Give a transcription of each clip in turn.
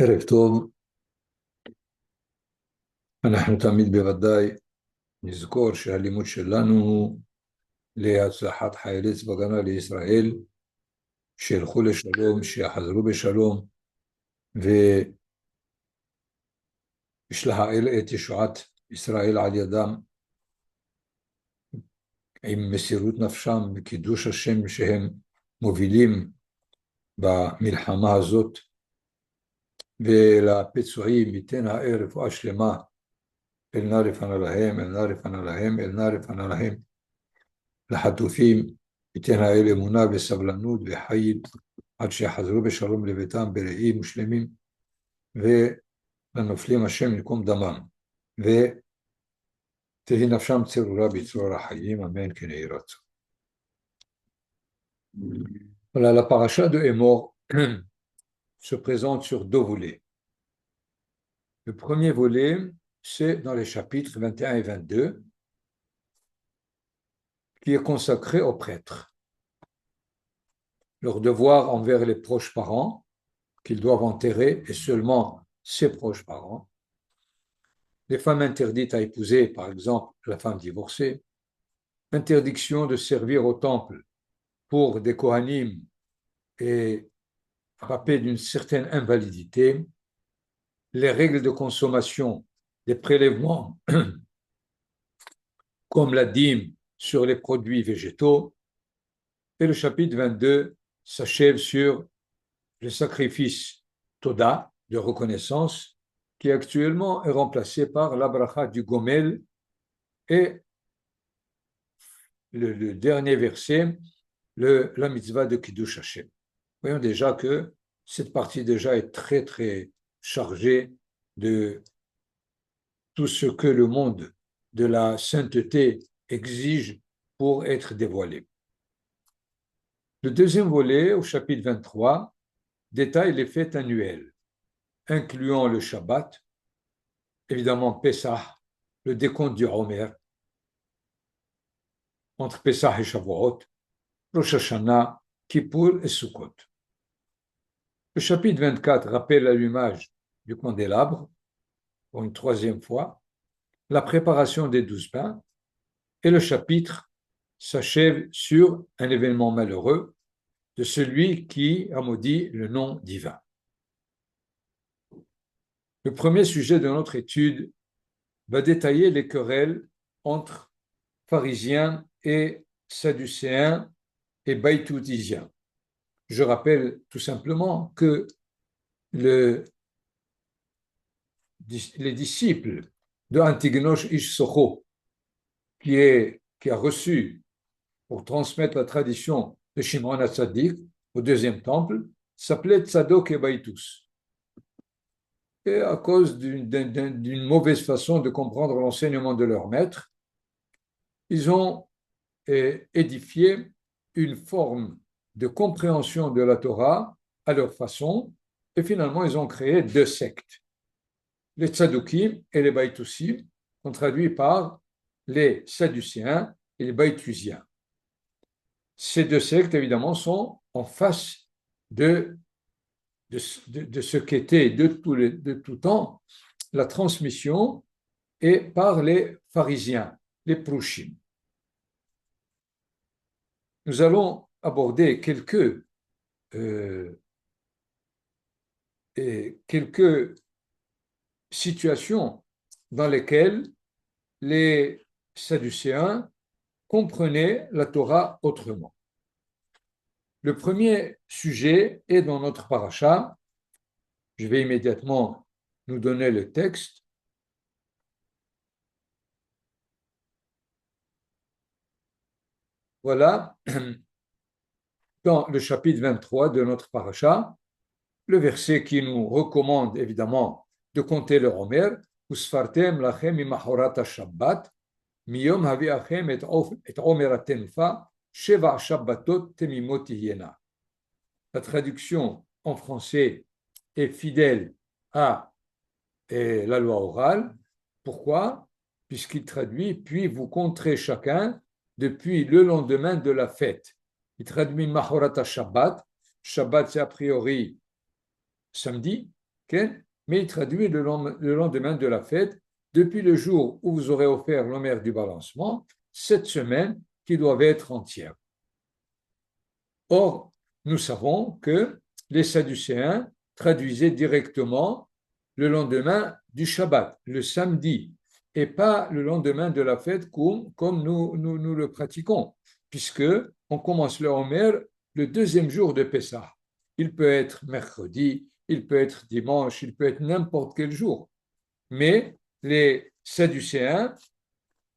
ערב טוב, אנחנו תמיד בוודאי נזכור שהלימוד שלנו הוא להצלחת חיילי צבא הגנה לישראל, שילכו לשלום, שיחזרו בשלום, וישלח האל את ישועת ישראל על ידם, עם מסירות נפשם וקידוש השם שהם מובילים במלחמה הזאת, ולפצועים ייתן האל רפואה שלמה, אל נא רפנה להם, אל נא רפנה להם, אל נא רפנה להם. לחטופים ייתן האל אמונה וסבלנות וחיל עד שיחזרו בשלום לביתם בריאים ושלמים, ולנופלים השם ינקום דמם, ותהי נפשם צרורה בצרור החיים, אמן כן יהי רצון. Voilà, la paracha de Émor se présente sur deux volets. Le premier volet, c'est dans les chapitres 21 et 22, qui est consacré aux prêtres. Leur devoir envers les proches parents, qu'ils doivent enterrer, et seulement ses proches parents. Les femmes interdites à épouser, par exemple la femme divorcée. Interdiction de servir au temple pour des Kohanim et frappés d'une certaine invalidité. Les règles de consommation des prélèvements comme la dîme sur les produits végétaux. Et le chapitre 22 s'achève sur le sacrifice Toda, de reconnaissance, qui actuellement est remplacé par la bracha du Gomel, et le dernier verset, la mitzvah de Kiddush Hashem. Voyons déjà que cette partie déjà est très très chargée de tout ce que le monde de la sainteté exige pour être dévoilé. Le deuxième volet, au chapitre 23, détaille les fêtes annuelles, incluant le Shabbat, évidemment Pessah, le décompte du Homer, entre Pessah et Shavuot, Rosh Hashanah, Kippour et Sukkot. Le chapitre 24 rappelle l'allumage du candélabre, pour une troisième fois, la préparation des 12 pains, et le chapitre s'achève sur un événement malheureux de celui qui a maudit le nom divin. Le premier sujet de notre étude va détailler les querelles entre pharisiens et sadducéens et baïtoutisiens. Je rappelle tout simplement que les disciples de Antignosh Ish Socho, qui a reçu pour transmettre la tradition de Shimon HaTzadik au deuxième temple, s'appelaient Tzadok et Baïtous. Et à cause d'une mauvaise façon de comprendre l'enseignement de leur maître, ils ont édifié une forme de compréhension de la Torah à leur façon, et finalement ils ont créé deux sectes. Les Tzadokim et les Baïtoussim sont traduits par les Sadducéens et les Baïtusiens. Ces deux sectes, évidemment, sont en face de ce qu'était de tout temps la transmission et par les pharisiens, les prouchim. Nous allons aborder quelques situations dans lesquelles les Sadducéens comprenaient la Torah autrement. Le premier sujet est dans notre paracha. Je vais immédiatement nous donner le texte. Voilà, dans le chapitre 23 de notre paracha, le verset qui nous recommande évidemment de compter le Homer. Usfartem lachem imachorat ha-shabbat miyom haviachem et Homer ha-tenfa sheva shabbatot temimot tihyena. La traduction en français est fidèle à la loi orale. Pourquoi? Puisqu'il traduit « puis vous compterez chacun depuis le lendemain de la fête ». Il traduit « mahorat ha-shabbat ». Shabbat, c'est a priori samedi, mais il traduit le lendemain de la fête, depuis le jour où vous aurez offert l'homer du balancement, cette semaine qui doit être entière. Or, nous savons que les Sadducéens traduisaient directement le lendemain du Shabbat, le samedi, et pas le lendemain de la fête comme nous le pratiquons, puisque on commence le Homer le deuxième jour de Pessah. Il peut être mercredi, il peut être dimanche, il peut être n'importe quel jour. Mais les Sadducéens,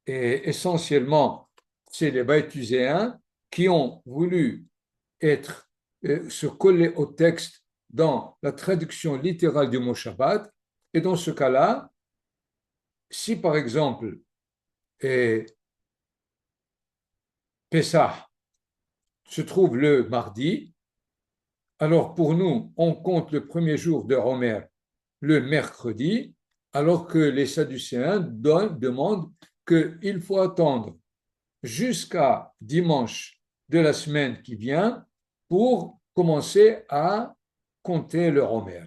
et essentiellement, c'est les Baïthuséens qui ont voulu se coller au texte dans la traduction littérale du mot Shabbat. Et dans ce cas-là, si par exemple Pessah se trouve le mardi, alors pour nous, on compte le premier jour de Homer le mercredi, alors que les Sadducéens demandent qu'il faut attendre jusqu'à dimanche de la semaine qui vient pour commencer à compter le Homer.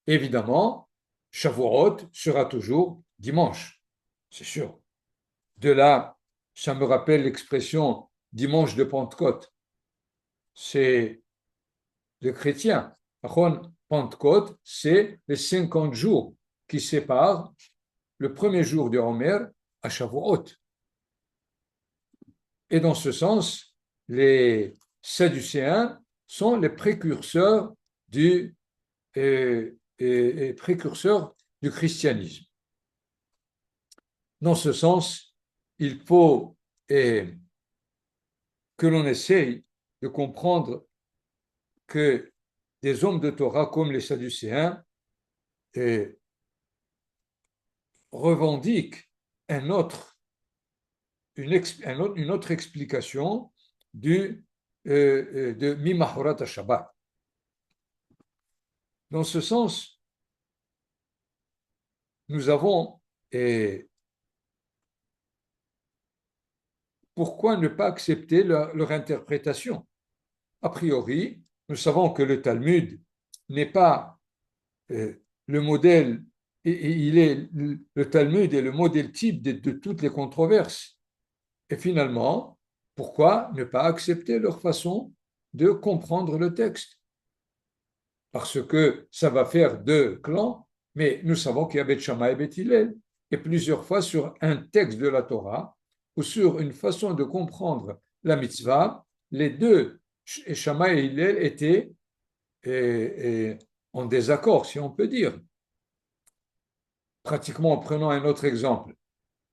Évidemment, Shavuot sera toujours dimanche, c'est sûr. De là, ça me rappelle l'expression dimanche de Pentecôte. C'est le chrétien. Pentecôte, c'est les 50 jours qui séparent le premier jour de Homer à Shavuot. Et dans ce sens, les Sadducéens sont les précurseurs précurseurs du christianisme. Dans ce sens, il faut que l'on essaye de comprendre que des hommes de Torah comme les Sadducéens revendiquent une autre explication de Mimahorat Shabbat. Dans ce sens, nous avons pourquoi ne pas accepter leur interprétation? A priori, nous savons que le Talmud n'est pas le modèle, le Talmud est le modèle type de toutes les controverses. Et finalement, pourquoi ne pas accepter leur façon de comprendre le texte? Parce que ça va faire deux clans, mais nous savons qu'il y a Beth Shammai et Beth Hillel. Et plusieurs fois sur un texte de la Torah ou sur une façon de comprendre la mitzvah, les deux, Shammai et Hillel, étaient en désaccord, si on peut dire. Pratiquement en prenant un autre exemple.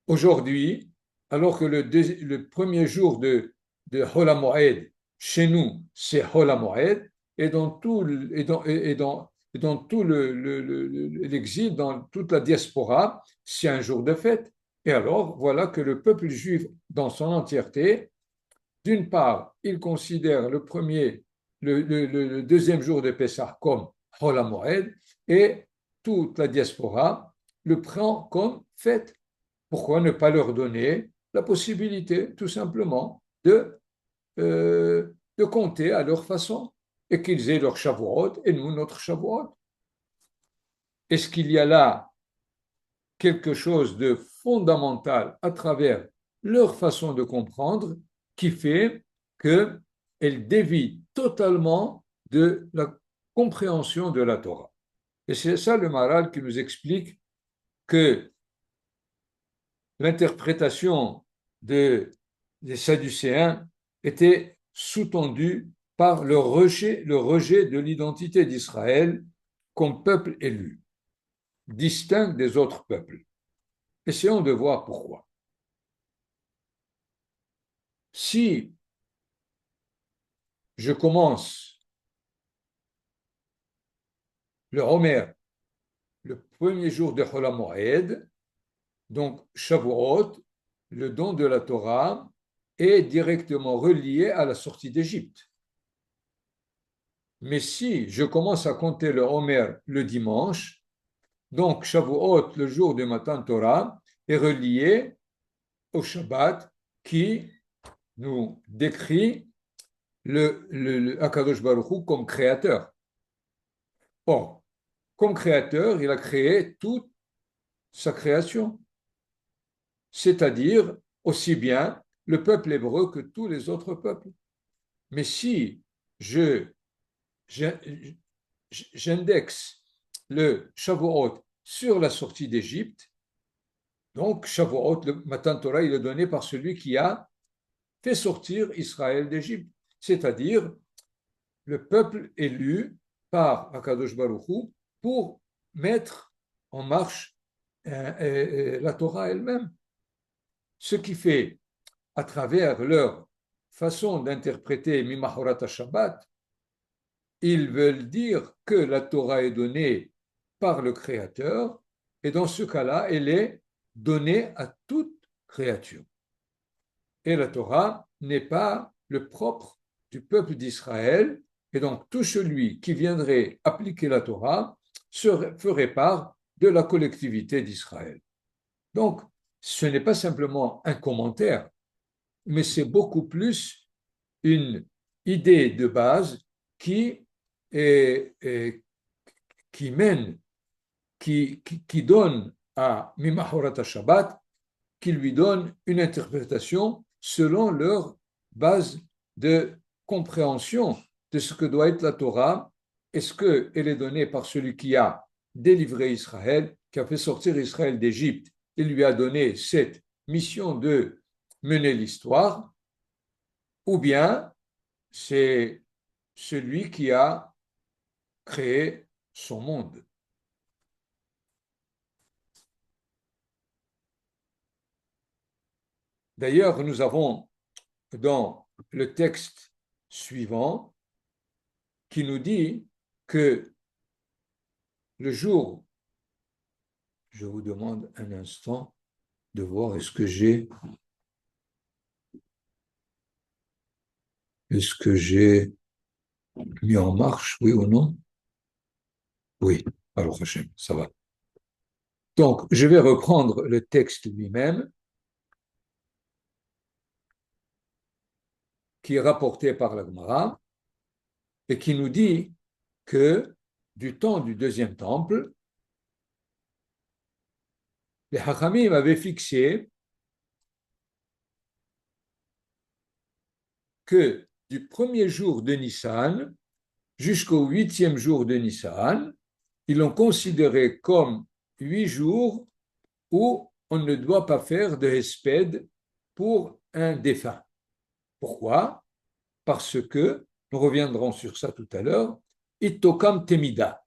Aujourd'hui, alors que le premier jour de Hol HaMoed, chez nous, c'est Hol HaMoed, et dans tout l'exil, dans toute la diaspora, c'est un jour de fête. Et alors, voilà que le peuple juif, dans son entièreté, d'une part, il considère le deuxième jour de Pessah comme Hol HaMoed, et toute la diaspora le prend comme fête. Pourquoi ne pas leur donner la possibilité, tout simplement, de compter à leur façon et qu'ils aient leur Shavuot et nous notre Shavuot? Est-ce qu'il y a là quelque chose de fondamental à travers leur façon de comprendre qui fait qu'elle dévie totalement de la compréhension de la Torah? Et c'est ça le Maharal qui nous explique que l'interprétation des Sadducéens était sous-tendue par le rejet de l'identité d'Israël comme peuple élu, distinct des autres peuples. Essayons de voir pourquoi. Si je commence le Homer le premier jour de Chol HaMoed, donc Shavuot, le don de la Torah, est directement relié à la sortie d'Égypte. Mais si je commence à compter le Homer le dimanche, donc Shavuot, le jour du Matan Torah, est relié au Shabbat qui nous décrit le Akadosh Baruch Hu comme créateur. Or, comme créateur, il a créé toute sa création, c'est-à-dire aussi bien le peuple hébreu que tous les autres peuples. Mais si je, j'indexe le Shavuot sur la sortie d'Égypte, donc Shavuot, le Matan Torah, il est donné par celui qui a fait sortir Israël d'Égypte, c'est-à-dire le peuple élu par Akadosh Baruch Hu pour mettre en marche la Torah elle-même. Ce qui fait, à travers leur façon d'interpréter Mimahorat Shabbat, ils veulent dire que la Torah est donnée par le Créateur, et dans ce cas-là, elle est donnée à toute créature. Et la Torah n'est pas le propre du peuple d'Israël, et donc tout celui qui viendrait appliquer la Torah ferait part de la collectivité d'Israël. Donc, ce n'est pas simplement un commentaire, mais c'est beaucoup plus une idée de base qui, qui mène, qui donne à Mimahorat Shabbat, qui lui donne une interprétation selon leur base de compréhension de ce que doit être la Torah. Est-ce qu'elle est donnée par celui qui a délivré Israël, qui a fait sortir Israël d'Égypte et lui a donné cette mission de mener l'histoire, ou bien c'est celui qui a créé son monde. D'ailleurs, nous avons dans le texte suivant qui nous dit que le jour, je vous demande un instant de voir est-ce que j'ai mis en marche, oui ou non? Oui, alors Hachem, ça va. Donc, je vais reprendre le texte lui-même qui est rapporté par la Gemara et qui nous dit que du temps du deuxième temple, les Hachamim avaient fixé que du premier jour de Nissan jusqu'au 8e jour de Nissan, ils l'ont considéré comme 8 jours où on ne doit pas faire de hesped pour un défunt. Pourquoi? Parce que, nous reviendrons sur ça tout à l'heure, Itokam Temida,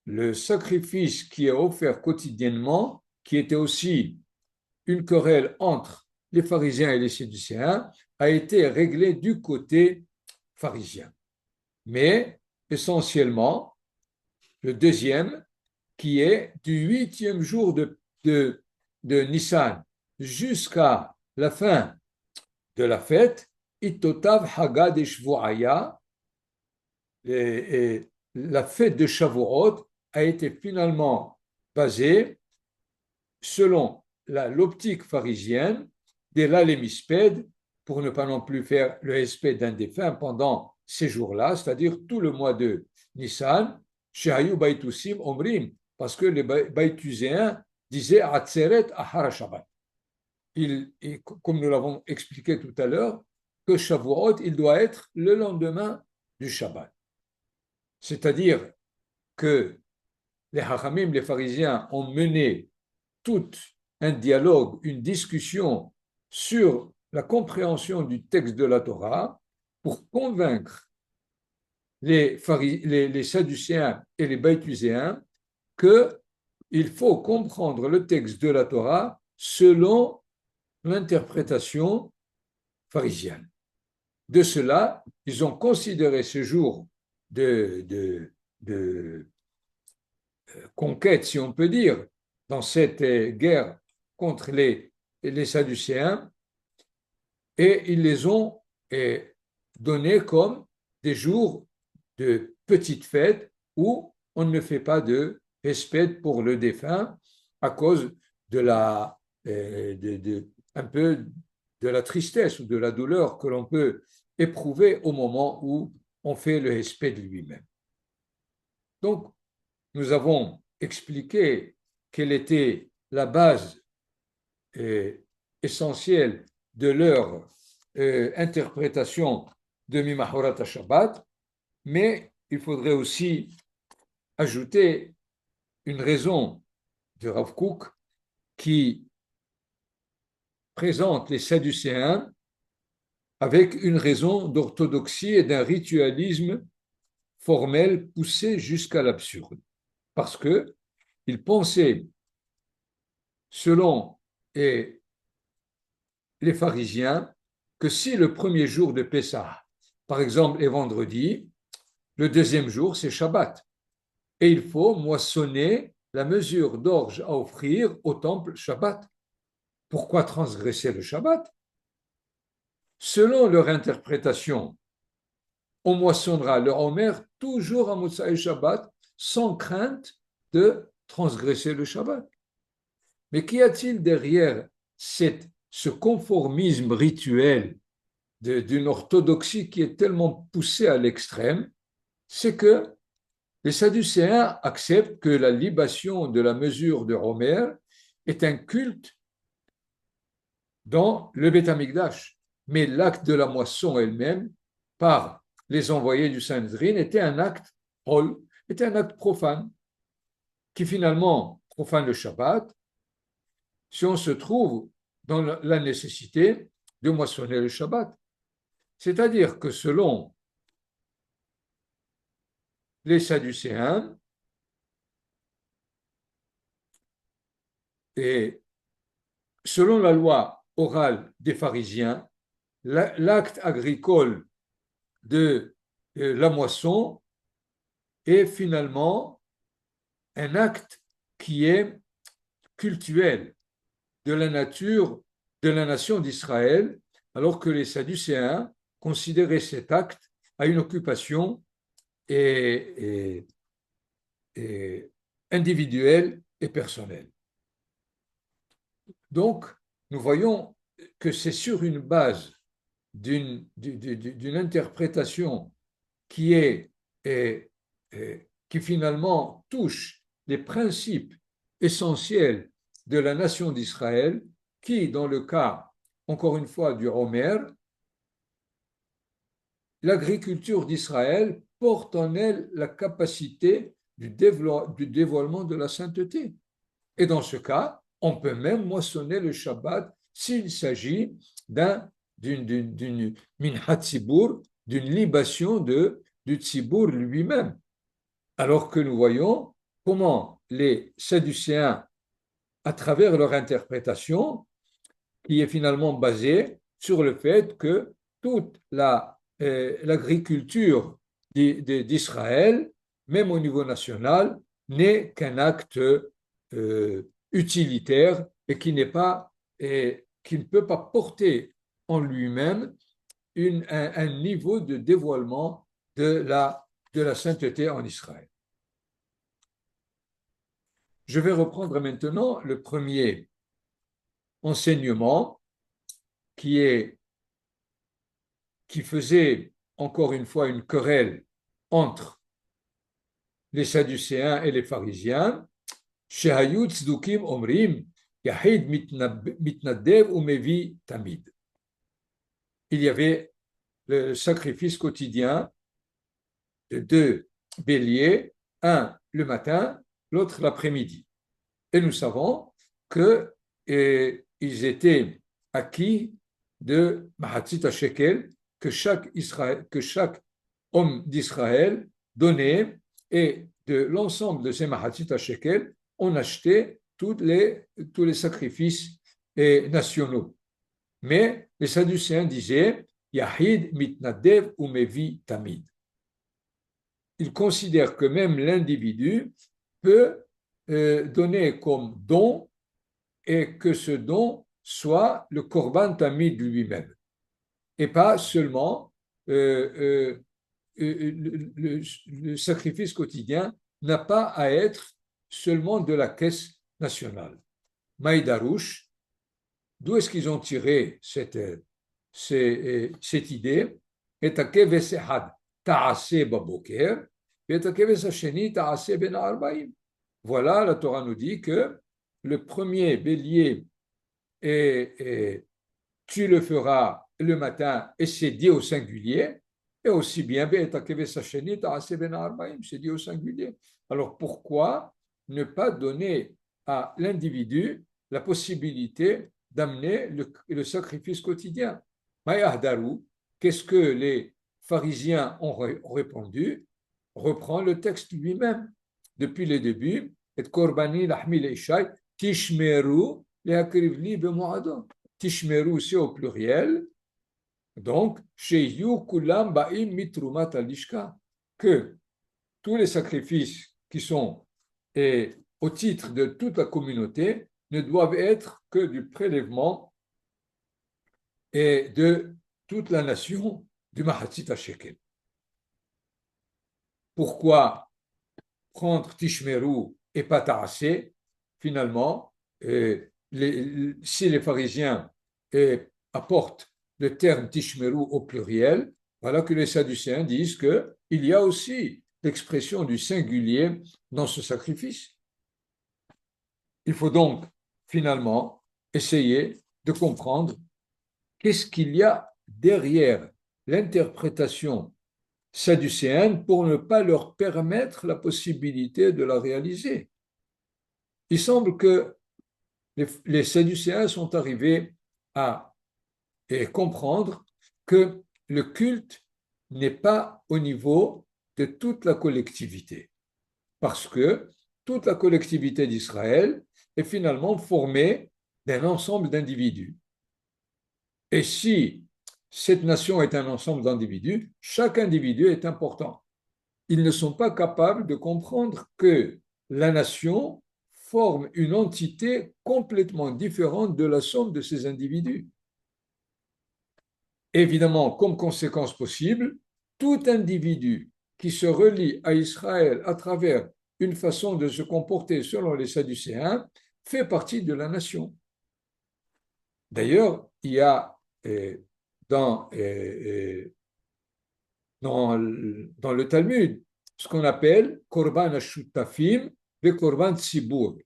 le sacrifice qui est offert quotidiennement, qui était aussi une querelle entre les pharisiens et les sadducéens, a été réglé du côté pharisien. Mais essentiellement, le deuxième, qui est du 8e jour de Nissan jusqu'à la fin de la fête, Itotav Hagad et Shvu'aya, et la fête de Shavuot a été finalement basée selon l'optique pharisienne des l'alemispède, pour ne pas non plus faire le hesped d'un défunt pendant ces jours-là, c'est-à-dire tout le mois de Nissan, Shehayu Baitusim Omrim, parce que les Baituséens disaient Atzeret Ahara Shabbat. Comme nous l'avons expliqué tout à l'heure, que Shavuot, il doit être le lendemain du Shabbat. C'est-à-dire que les Hachamim, les pharisiens, ont mené tout un dialogue, une discussion sur la compréhension du texte de la Torah pour convaincre les Sadducéens et les Baïtuséens qu'il faut comprendre le texte de la Torah selon l'interprétation pharisienne. De cela, ils ont considéré ce jour de conquête, si on peut dire, dans cette guerre contre les Sadducéens, et ils les ont donnés comme des jours de petites fêtes où on ne fait pas de hesped pour le défunt à cause de un peu de la tristesse ou de la douleur que l'on peut éprouver au moment où on fait le hesped lui-même. Donc, nous avons expliqué quelle était la base essentielle de leur interprétation de Mimahorat Shabbat, mais il faudrait aussi ajouter une raison de Rav Kook qui présente les Sadducéens avec une raison d'orthodoxie et d'un ritualisme formel poussé jusqu'à l'absurde. Parce qu'ils pensaient, selon les pharisiens, que si le premier jour de Pessah, par exemple, est vendredi, le deuxième jour, c'est Shabbat. Et il faut moissonner la mesure d'orge à offrir au temple Shabbat. Pourquoi transgresser le Shabbat? Selon leur interprétation, on moissonnera le Homer toujours à Moussaï Shabbat sans crainte de transgresser le Shabbat. Mais qu'y a-t-il derrière ce conformisme rituel d'une orthodoxie qui est tellement poussée à l'extrême? C'est que les Sadducéens acceptent que la libation de la mesure de Homer est un culte dans le Beth Amikdash. Mais l'acte de la moisson elle-même, par les envoyés du Sanhedrin, était un acte était un acte profane, qui finalement profane le Shabbat, si on se trouve dans la nécessité de moissonner le Shabbat. C'est-à-dire que selon les Sadducéens, et selon la loi orale des pharisiens, l'acte agricole de la moisson est finalement un acte qui est cultuel de la nature de la nation d'Israël, alors que les Sadducéens considéraient cet acte à une occupation et individuelle et personnelle. Donc, nous voyons que c'est sur une base d'une interprétation qui qui finalement touche les principes essentiels de la nation d'Israël, qui, dans le cas, encore une fois, du Homer, l'agriculture d'Israël porte en elle la capacité du dévoilement de la sainteté. Et dans ce cas, on peut même moissonner le Shabbat s'il s'agit d'une minhat tzibur, d'une libation du tzibur lui-même. Alors que nous voyons comment les Sadducéens, à travers leur interprétation, qui est finalement basée sur le fait que toute l'agriculture d'Israël, même au niveau national, n'est qu'un acte utilitaire et qui ne peut pas porter en lui-même un niveau de dévoilement de la sainteté en Israël. Je vais reprendre maintenant le premier enseignement qui faisait encore une fois une querelle entre les Sadducéens et les pharisiens. Shehayu tzdukim omrim yahid mitnadev umevi tamid. Il y avait le sacrifice quotidien de deux béliers, un le matin, l'autre l'après-midi. Et nous savons qu'ils étaient acquis de Mahatzit HaShekel que chaque homme d'Israël donnait, et de l'ensemble de ces Mahatzit HaShekel, on achetait tous les sacrifices nationaux. Mais les Sadducéens disaient Yahid mitnadev umevi tamid. Ils considèrent que même l'individu peut donner comme don et que ce don soit le korban tamid lui-même et pas seulement le sacrifice quotidien n'a pas à être seulement de la caisse nationale. Maïdarouche, d'où est-ce qu'ils ont tiré cette idée? Et takev esehad ta'aseh baboker, Voilà, la Torah nous dit que le premier bélier, tu le feras le matin et c'est dit au singulier, et aussi bien, c'est dit au singulier. Alors pourquoi ne pas donner à l'individu la possibilité d'amener le sacrifice quotidien? Qu'est-ce que les pharisiens ont répondu? Reprend le texte lui-même. Depuis le début, et korbani lahmi ishai tishmeru lehakrivli bemoadon. Tishmeru, c'est au pluriel. Donc, sheyu kulam ba'im mitrumat alishka. Que tous les sacrifices qui sont au titre de toute la communauté ne doivent être que du prélèvement et de toute la nation du Mahatzit HaShekel. Pourquoi prendre Tishmeru et pas Ta'aseh? Finalement, si les pharisiens apportent le terme Tishmeru au pluriel, voilà que les Sadducéens disent qu'il y a aussi l'expression du singulier dans ce sacrifice. Il faut donc finalement essayer de comprendre qu'est-ce qu'il y a derrière l'interprétation sadducéenne pour ne pas leur permettre la possibilité de la réaliser. Il semble que les sadducéens sont arrivés à comprendre que le culte n'est pas au niveau de toute la collectivité, parce que toute la collectivité d'Israël est finalement formée d'un ensemble d'individus. Et si cette nation est un ensemble d'individus, chaque individu est important. Ils ne sont pas capables de comprendre que la nation forme une entité complètement différente de la somme de ces individus. Évidemment, comme conséquence possible, tout individu qui se relie à Israël à travers une façon de se comporter selon les Sadducéens fait partie de la nation. D'ailleurs, il y a dans le Talmud ce qu'on appelle Korban HaShutafim et Korban Tzibur.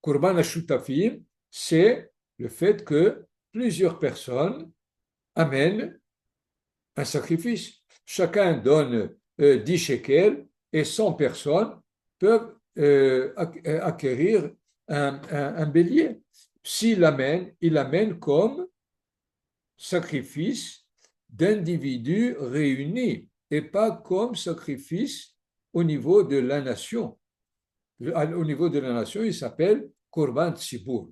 Korban HaShutafim, c'est le fait que plusieurs personnes amènent un sacrifice. Chacun donne 10 shekels et 100 personnes peuvent acquérir un bélier. S'il l'amène, il l'amène comme sacrifice d'individus réunis et pas comme sacrifice au niveau de la nation. Au niveau de la nation, il s'appelle Korban Tzibur.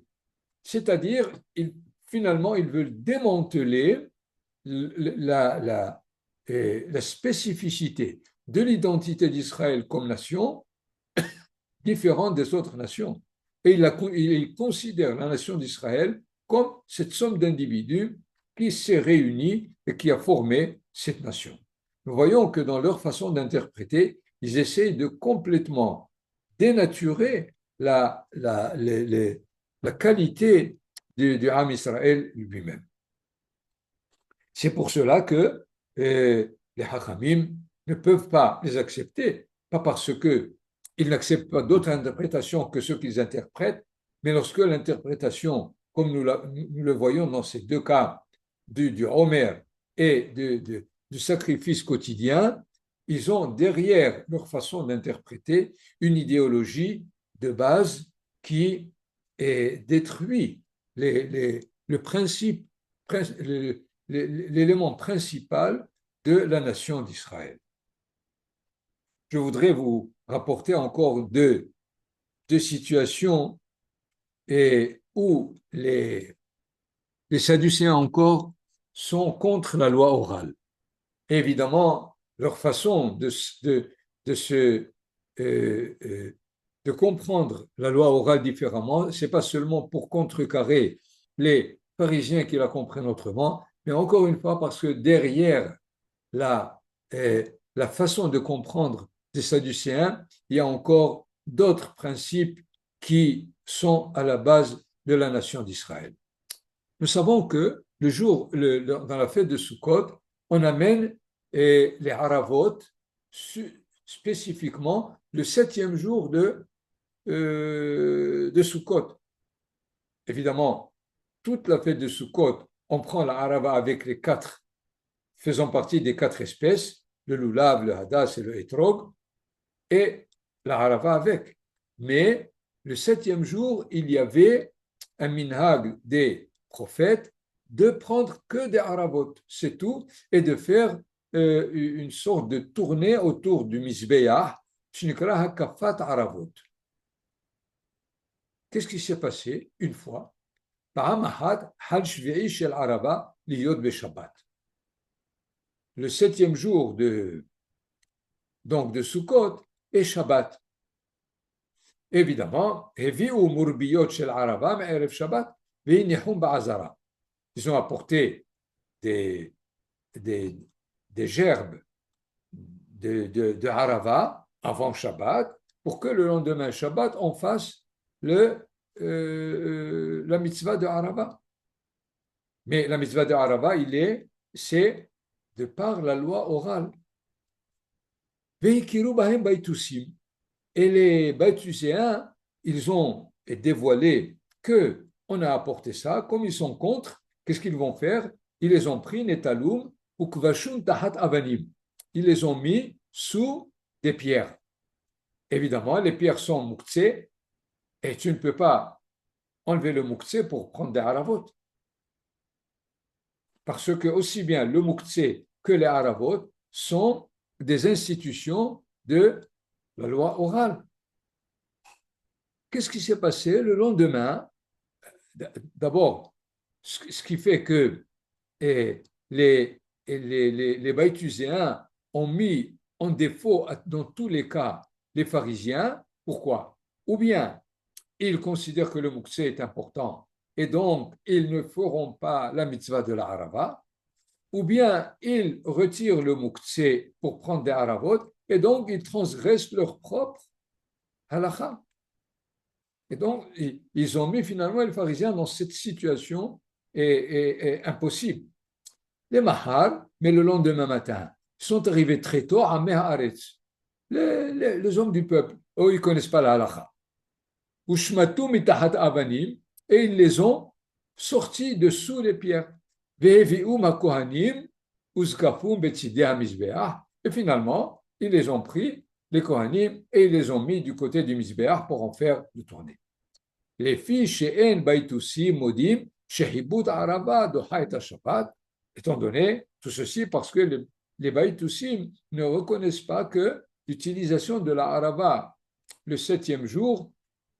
C'est-à-dire, finalement, ils veulent démanteler la spécificité de l'identité d'Israël comme nation différente des autres nations. Et il considère la nation d'Israël comme cette somme d'individus qui s'est réunie et qui a formé cette nation. Nous voyons que dans leur façon d'interpréter, ils essayent de complètement dénaturer la qualité du Ham Israël lui-même. C'est pour cela que les Hachamim ne peuvent pas les accepter, pas parce qu'ils n'acceptent pas d'autres interprétations que ceux qu'ils interprètent, mais lorsque l'interprétation, comme nous le voyons dans ces deux cas, du Homer et du sacrifice quotidien, ils ont derrière leur façon d'interpréter une idéologie de base qui détruit le principe, l'élément principal de la nation d'Israël. Je voudrais vous rapporter encore deux situations où les Sadducéens encore sont contre la loi orale. Et évidemment, leur façon de comprendre la loi orale différemment, ce n'est pas seulement pour contrecarrer les pharisiens qui la comprennent autrement, mais encore une fois parce que derrière la façon de comprendre des Sadducéens, il y a encore d'autres principes qui sont à la base de la nation d'Israël. Nous savons que dans la fête de Sukkot, on amène les haravot spécifiquement le 7e jour de Sukkot. Évidemment, toute la fête de Sukkot, on prend la Arava avec les 4, faisant partie des 4 espèces, le lulav, le hadas et le etrog, et la Arava avec. Mais le 7e jour, il y avait un minhag des prophètes de prendre que des aravot, c'est tout, et de faire une sorte de tournée autour du Mizbeah, Shnikra Hakafat Aravot. Qu'est-ce qui s'est passé une fois? Le 7e jour donc de Sukkot et Shabbat. Évidemment, ils ont apporté des, des, des gerbes de Harava avant Shabbat pour que le lendemain Shabbat, on fasse la mitzvah de Harava. Mais la mitzvah de Harava, c'est de par la loi orale. Et les Baïtuséens, ils ont dévoilé qu'on a apporté ça, comme ils sont contre, qu'est-ce qu'ils vont faire? Ils les ont pris, Netaloum, ou Kvashun Tahat Avanim. Ils les ont mis sous des pierres. Évidemment, les pierres sont mouktsé, et tu ne peux pas enlever le mouktsé pour prendre des haravot. Parce que aussi bien le mouktsé que les haravot sont des institutions de la loi orale. Qu'est-ce qui s'est passé le lendemain? D'abord, ce qui fait que les Baïtuséens ont mis en défaut, dans tous les cas, les pharisiens. Pourquoi? Ou bien ils considèrent que le mouktsé est important et donc ils ne feront pas la mitzvah de la harava, ou bien ils retirent le mouktsé pour prendre des haravot et donc ils transgressent leur propre halakha. Et donc, ils ont mis finalement les pharisiens dans cette situation impossible. Les Mahar, mais le lendemain matin, sont arrivés très tôt à Meharetz. Les hommes du peuple, eux, ils ne connaissent pas la halakha. Ushmatu mitahat avanim, et ils les ont sortis dessous les pierres. Vehevi'u makohanim, uzkafum betzideh hamizbeah. Et finalement, ils les ont pris, les Kohanim, et ils les ont mis du côté du Mizbeach pour en faire le tourner. Les filles chez En Baïtoussi Modim, Shehibut Araba de Haïta Shabbat, étant donné tout ceci parce que les Baïtoussim ne reconnaissent pas que l'utilisation de la Araba le 7e jour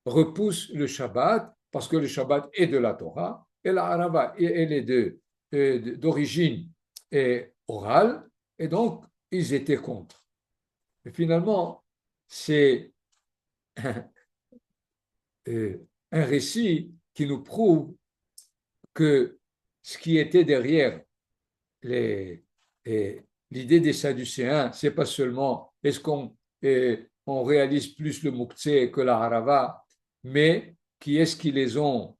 repousse le Shabbat parce que le Shabbat est de la Torah et la Araba elle est d'origine orale et donc ils étaient contre. Et finalement, c'est un récit qui nous prouve que ce qui était derrière l'idée des Sadducéens, c'est pas seulement est-ce qu'on on réalise plus le mouktsé que la harava, mais qui est-ce qui les ont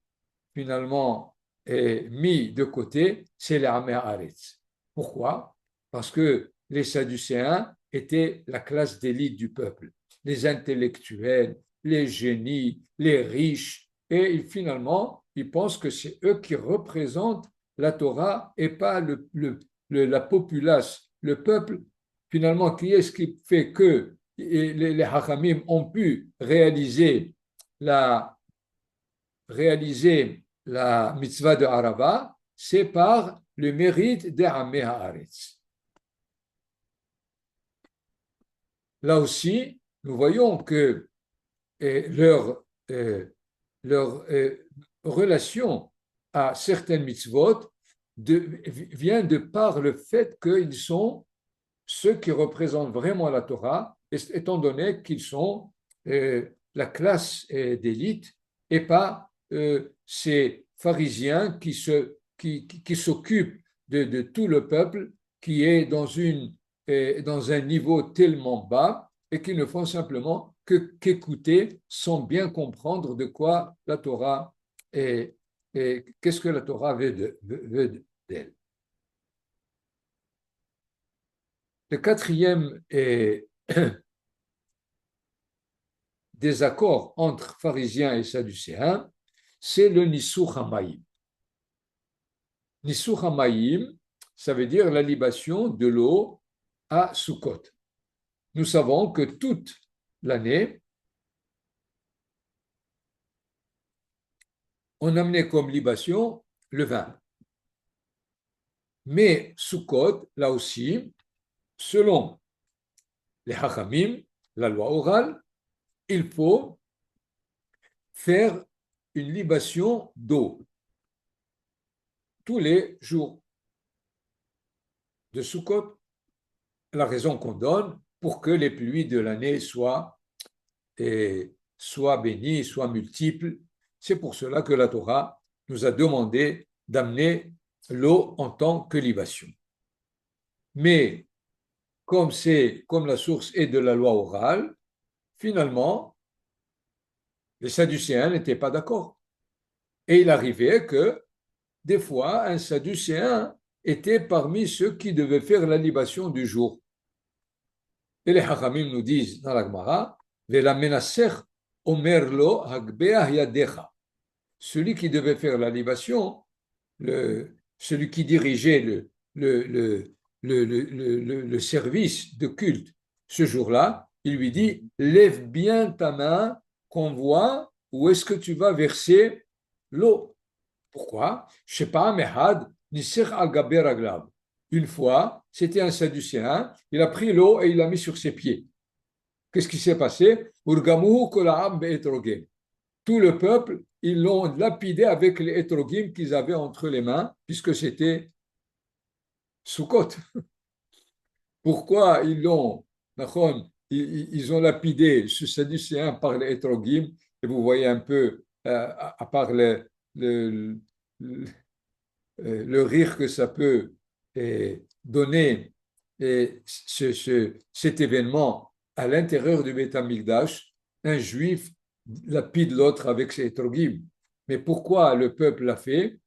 finalement mis de côté, c'est les Amé Haaretz. Pourquoi? Parce que les Sadducéens étaient la classe d'élite du peuple, les intellectuels, les génies, les riches, et finalement, ils pensent que c'est eux qui représentent la Torah et pas la populace, le peuple. Finalement, qui est-ce qui fait que les Hachamim ont pu réaliser la mitzvah de Harava? C'est par le mérite des Amé Haaretz. Là aussi, nous voyons que leur relation à certaines mitzvot vient de par le fait qu'ils sont ceux qui représentent vraiment la Torah, étant donné qu'ils sont la classe d'élite et pas ces pharisiens qui s'occupent de tout le peuple qui est dans un niveau tellement bas et qui ne font simplement qu'écouter sans bien comprendre de quoi la Torah et qu'est-ce que la Torah veut d'elle. Le quatrième désaccord entre pharisiens et sadducéens, c'est le Nissur Hamayim. Nissur Hamayim, ça veut dire la libation de l'eau à Sukkot. Nous savons que toute l'année, on amenait comme libation le vin. Mais Sukkot, là aussi, selon les Hachamim, la loi orale, il faut faire une libation d'eau tous les jours de Sukkot. La raison qu'on donne pour que les pluies de l'année soient bénies, soient multiples. C'est pour cela que la Torah nous a demandé d'amener l'eau en tant que libation. Mais comme la source est de la loi orale, finalement, les Sadducéens n'étaient pas d'accord. Et il arrivait que, des fois, un Sadducéen était parmi ceux qui devaient faire la libation du jour. Et les Hachamim nous disent dans la Gemara, Vela menaser omerlo hagbeah yadecha. Celui qui devait faire la libation, celui qui dirigeait le service de culte ce jour-là, il lui dit, lève bien ta main qu'on voit où est-ce que tu vas verser l'eau. Pourquoi? Je ne sais pas, Mehad, Nisser al-Gaber Aglab. Une fois, c'était un Sadducéen, il a pris l'eau et il l'a mis sur ses pieds. Qu'est-ce qui s'est passé? Urgamuhu kolaam be'etrogem. Tout le peuple, ils l'ont lapidé avec les etrogim qu'ils avaient entre les mains, puisque c'était Sukkot. Pourquoi ils l'ont, ils ont lapidé ce Sadducéen par les etrogim? Et vous voyez un peu, à part le, le rire que ça peut donner cet événement à l'intérieur du Beth Amikdash, un juif lapide l'autre avec ses etrogim. Mais pourquoi le peuple l'a fait?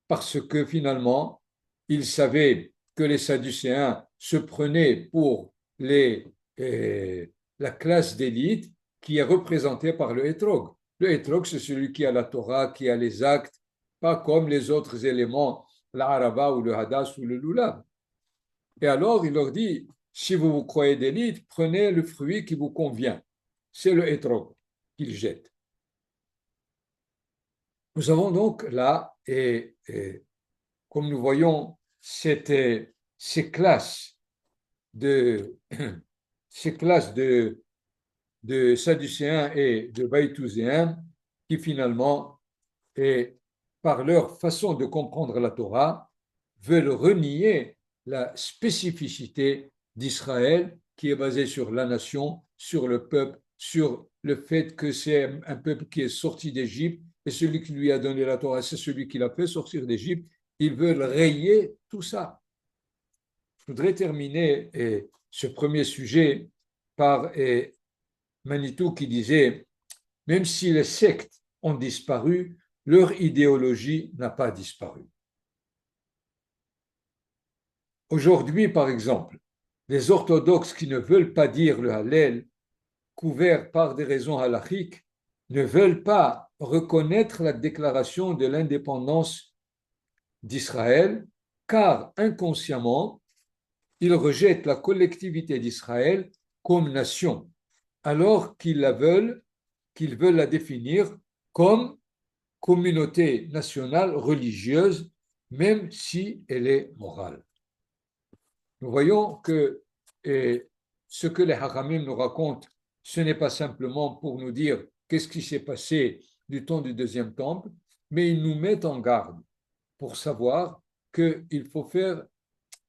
Parce que finalement, il savait que les Sadducéens se prenaient pour la classe d'élite qui est représentée par le hétrog. Le hétrog, c'est celui qui a la Torah, qui a les actes, pas comme les autres éléments, l'Araba ou le Hadas ou le Lulav. Et alors, il leur dit, si vous vous croyez d'élite, prenez le fruit qui vous convient. C'est le hétrog qu'il jette. Nous avons donc là, comme nous voyons, ces classes de Sadducéens et de Baïtouséens qui finalement, par leur façon de comprendre la Torah, veulent renier la spécificité d'Israël qui est basée sur la nation, sur le peuple, sur le fait que c'est un peuple qui est sorti d'Égypte et celui qui lui a donné la Torah, c'est celui qui l'a fait sortir d'Égypte. Ils veulent rayer tout ça. Je voudrais terminer ce premier sujet par Manitou qui disait, même si les sectes ont disparu, leur idéologie n'a pas disparu. Aujourd'hui, par exemple, les orthodoxes qui ne veulent pas dire le Hallel, couverts par des raisons halachiques, ne veulent pas reconnaître la déclaration de l'indépendance d'Israël, car inconsciemment, ils rejettent la collectivité d'Israël comme nation, alors qu'ils veulent la définir comme communauté nationale religieuse, même si elle est morale. Nous voyons que ce que les Hachamim nous racontent, ce n'est pas simplement pour nous dire qu'est-ce qui s'est passé du temps du deuxième temple, mais ils nous mettent en garde pour savoir qu'il faut faire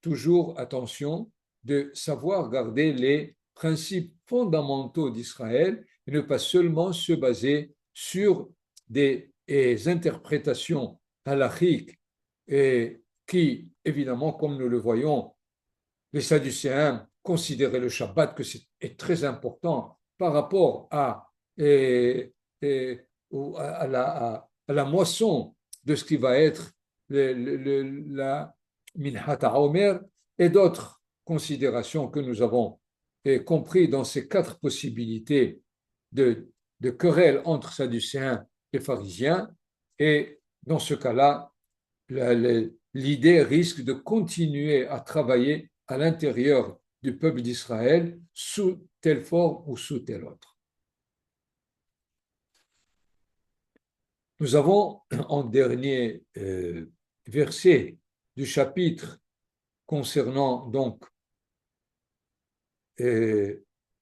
toujours attention de savoir garder les principes fondamentaux d'Israël et ne pas seulement se baser sur des interprétations halachiques qui, évidemment, comme nous le voyons, les Sadducéens considéraient le Shabbat que c'est très important par rapport à la moisson de ce qui va être la Minhat HaOmer et d'autres considérations que nous avons compris dans ces quatre possibilités de querelles entre sadducéens et pharisiens, et dans ce cas-là, l'idée risque de continuer à travailler à l'intérieur du peuple d'Israël sous telle forme ou sous telle autre. Nous avons en dernier verset du chapitre concernant donc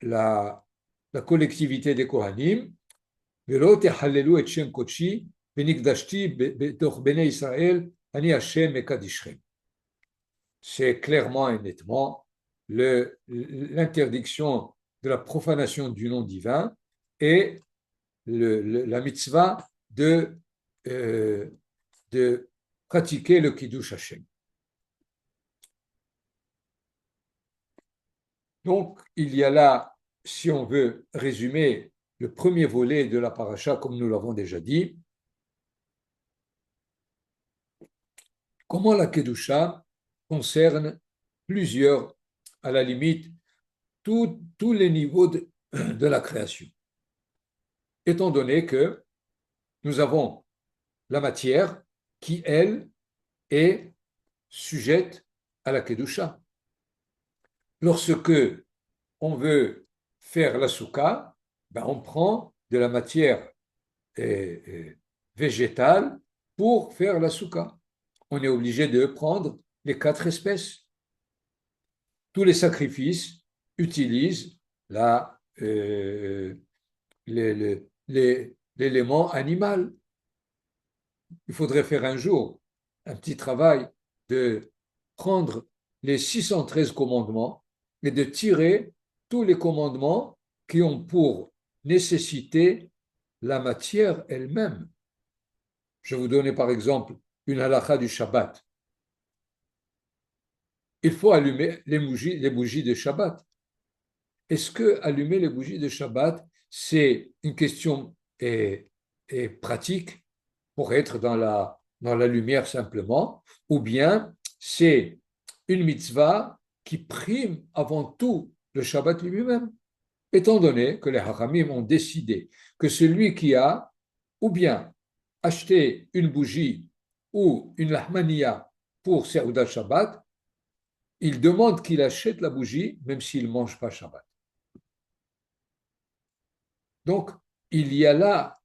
la collectivité des Kohanim, ולא תחללו את שם קודשי ונקדשתי בתוך בני ישראל, אני השם מקדישכם. C'est clairement et nettement l'interdiction de la profanation du nom divin et la mitzvah de pratiquer le Kiddush Hashem. Donc, il y a là, si on veut résumer le premier volet de la paracha, comme nous l'avons déjà dit, comment la Kedusha concerne plusieurs, à la limite, tous les niveaux de la création. Étant donné que nous avons la matière qui, elle, est sujette à la Kedusha. Lorsque on veut faire la soukha, ben on prend de la matière végétale pour faire la soukha. On est obligé de prendre les 4 espèces. Tous les sacrifices utilisent l'élément animal. Il faudrait faire un jour un petit travail de prendre les 613 commandements et de tirer tous les commandements qui ont pour nécessité la matière elle-même. Je vais vous donner par exemple une halakha du Shabbat. Il faut allumer les bougies de Shabbat. Est-ce que allumer les bougies de Shabbat, c'est une question pratique pour être dans la lumière simplement, ou bien c'est une mitzvah qui prime avant tout le Shabbat lui-même, étant donné que les Haramim ont décidé que celui qui a ou bien acheté une bougie ou une lahmaniya pour Seudat Shabbat, il demande qu'il achète la bougie même s'il ne mange pas Shabbat. Donc, il y a là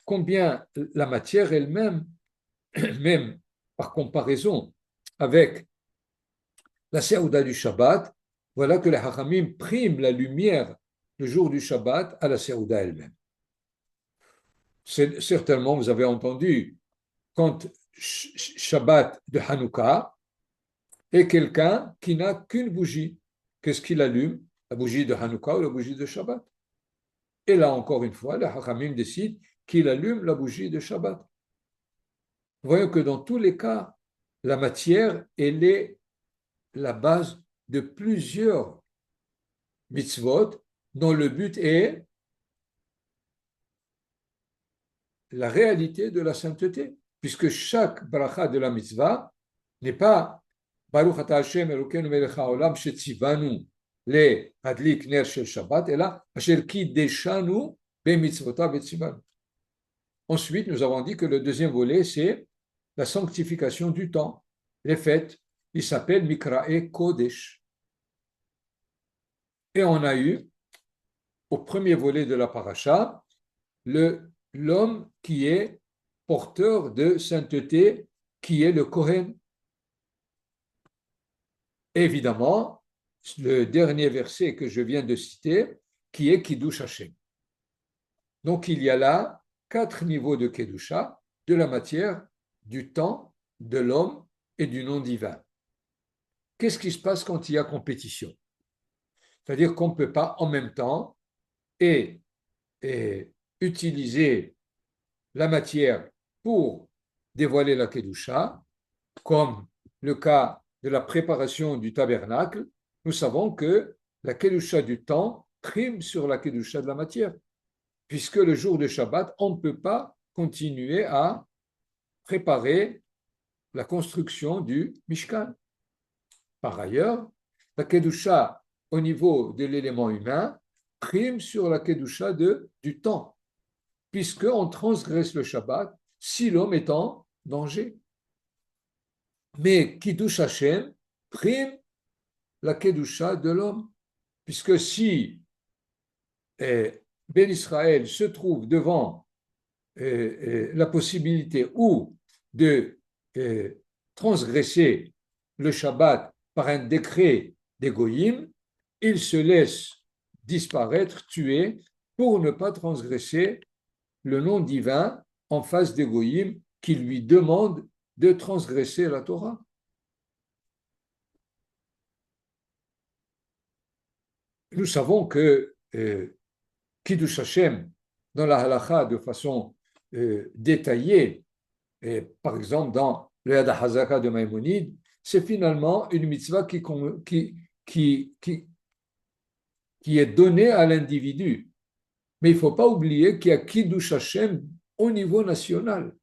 combien la matière elle-même, même par comparaison avec la Seuda du Shabbat, voilà que les Hachamim priment la lumière le jour du Shabbat à la Seuda elle-même. Certainement, vous avez entendu, quand Shabbat de Hanouka est quelqu'un qui n'a qu'une bougie, qu'est-ce qu'il allume? La bougie de Hanouka ou la bougie de Shabbat? Et là, encore une fois, les Hachamim décident qu'il allume la bougie de Shabbat. Voyons que dans tous les cas, la matière, elle est la base de plusieurs mitzvot dont le but est la réalité de la sainteté, puisque chaque bracha de la mitzvah n'est pas Baruch ata Hashem Elokeinu melech haolam shetzivanu le hadlik ner shel Shabbat, et là asher kideshanu bemitzvotav vetzivanu. Ensuite, nous avons dit que le deuxième volet, c'est la sanctification du temps, les fêtes. Il s'appelle Mikrae Kodesh. Et on a eu, au premier volet de la paracha, l'homme qui est porteur de sainteté, qui est le Kohen. Évidemment, le dernier verset que je viens de citer, qui est Kiddush Hashem. Donc, il y a là 4 niveaux de Kedusha, de la matière, du temps, de l'homme et du nom divin. Qu'est-ce qui se passe quand il y a compétition? C'est-à-dire qu'on ne peut pas en même temps et utiliser la matière pour dévoiler la Kedusha, comme le cas de la préparation du tabernacle. Nous savons que la Kedusha du temps prime sur la Kedusha de la matière, puisque le jour de Shabbat, on ne peut pas continuer à préparer la construction du Mishkan. Par ailleurs, la Kedusha au niveau de l'élément humain prime sur la Kedusha du temps, puisqu'on transgresse le Shabbat si l'homme est en danger. Mais Kiddush Hashem prime la Kedusha de l'homme, puisque si Ben Israël se trouve devant la possibilité ou de transgresser le Shabbat par un décret des Goïm, il se laisse disparaître, tuer, pour ne pas transgresser le nom divin en face des Goïm qui lui demandent de transgresser la Torah. Nous savons que Kiddush Hashem, dans la halakha de façon détaillée, et par exemple dans le Yad HaZaka de Maïmonide, c'est finalement une mitzvah qui est donnée à l'individu. Mais il ne faut pas oublier qu'il y a Kiddush Hashem au niveau national.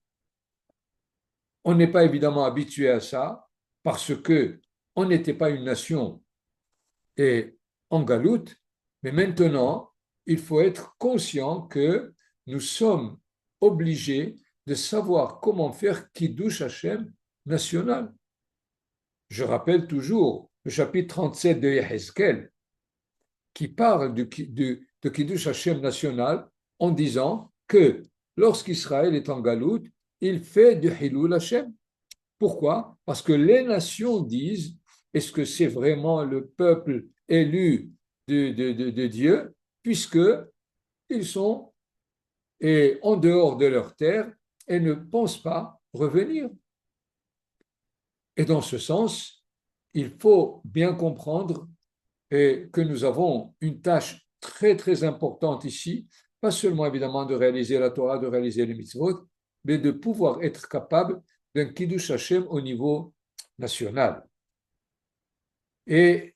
On n'est pas évidemment habitué à ça parce qu'on n'était pas une nation en galoute, mais maintenant, il faut être conscient que nous sommes obligés de savoir comment faire Kiddush Hashem national. Je rappelle toujours le chapitre 37 de Yehezkel qui parle de Kiddush Hashem national en disant que lorsqu'Israël est en galoute, il fait du Hilul Hashem. Pourquoi? Parce que les nations disent, est-ce que c'est vraiment le peuple élu de Dieu, puisqu'ils sont en dehors de leur terre et ne pensent pas revenir. Et dans ce sens, il faut bien comprendre que nous avons une tâche très, très importante ici, pas seulement évidemment de réaliser la Torah, de réaliser les mitzvot, mais de pouvoir être capable d'un Kiddush Hashem au niveau national. Et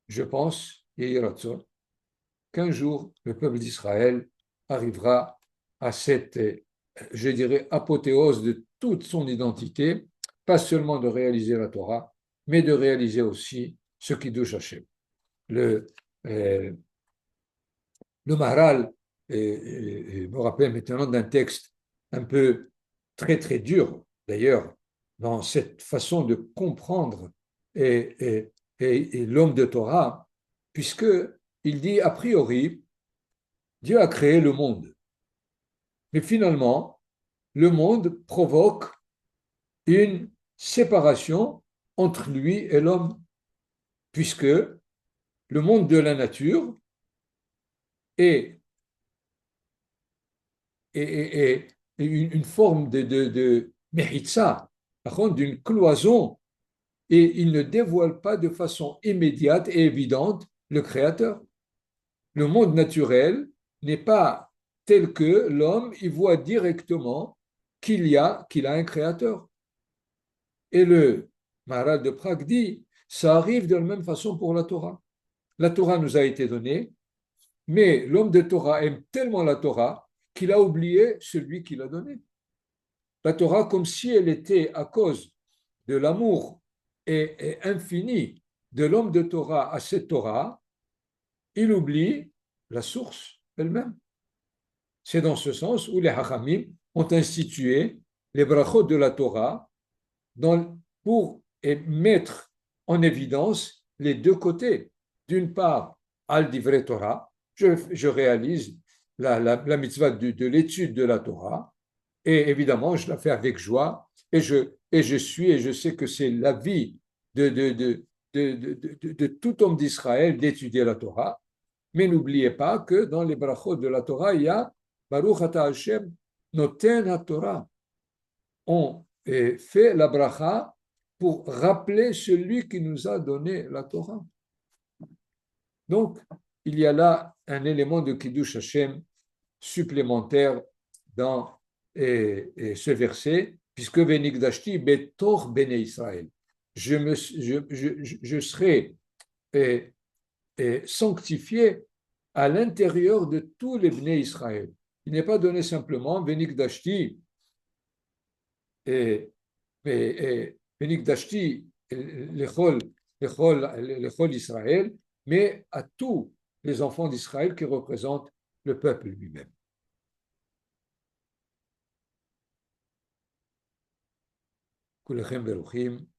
je pense, qu'un jour, le peuple d'Israël arrivera à cette, je dirais, apothéose de toute son identité, pas seulement de réaliser la Torah, mais de réaliser aussi ce Kiddush Hashem. Le Maharal me rappelle maintenant d'un texte un peu très très dur, d'ailleurs, dans cette façon de comprendre et l'homme de Torah, puisqu'il dit a priori, Dieu a créé le monde. Mais finalement, le monde provoque une séparation entre lui et l'homme, puisque le monde de la nature est une forme de mehitza, d'une cloison, et il ne dévoile pas de façon immédiate et évidente le Créateur. Le monde naturel n'est pas tel que l'homme y voit directement qu'il a un Créateur. Et le Maharal de Prague dit, ça arrive de la même façon pour la Torah. La Torah nous a été donnée, mais l'homme de Torah aime tellement la Torah qu'il a oublié celui qui l'a donnée. La Torah, comme si elle était à cause de l'amour et infini de l'homme de Torah à cette Torah, il oublie la source elle-même. C'est dans ce sens où les Hachamim ont institué les brachot de la Torah pour mettre en évidence les deux côtés. D'une part, al divrei Torah, je réalise la mitzvah de l'étude de la Torah, et évidemment, je la fais avec joie, et je sais que c'est la vie de tout homme d'Israël d'étudier la Torah. Mais n'oubliez pas que dans les brachot de la Torah, il y a Baruch ata Hashem noten ha-Torah. On fait la bracha pour rappeler celui qui nous a donné la Torah. Donc, il y a là un élément de Kiddush Hashem supplémentaire dans ce verset, puisque Venigdashti betor bene Israël. Je serai sanctifié à l'intérieur de tous les Bnei Israël. Il n'est pas donné simplement Venigdashti Venigdashti l'echol Israël, mais à tous les enfants d'Israël qui représentent le peuple lui-même. כולכם ברוכים.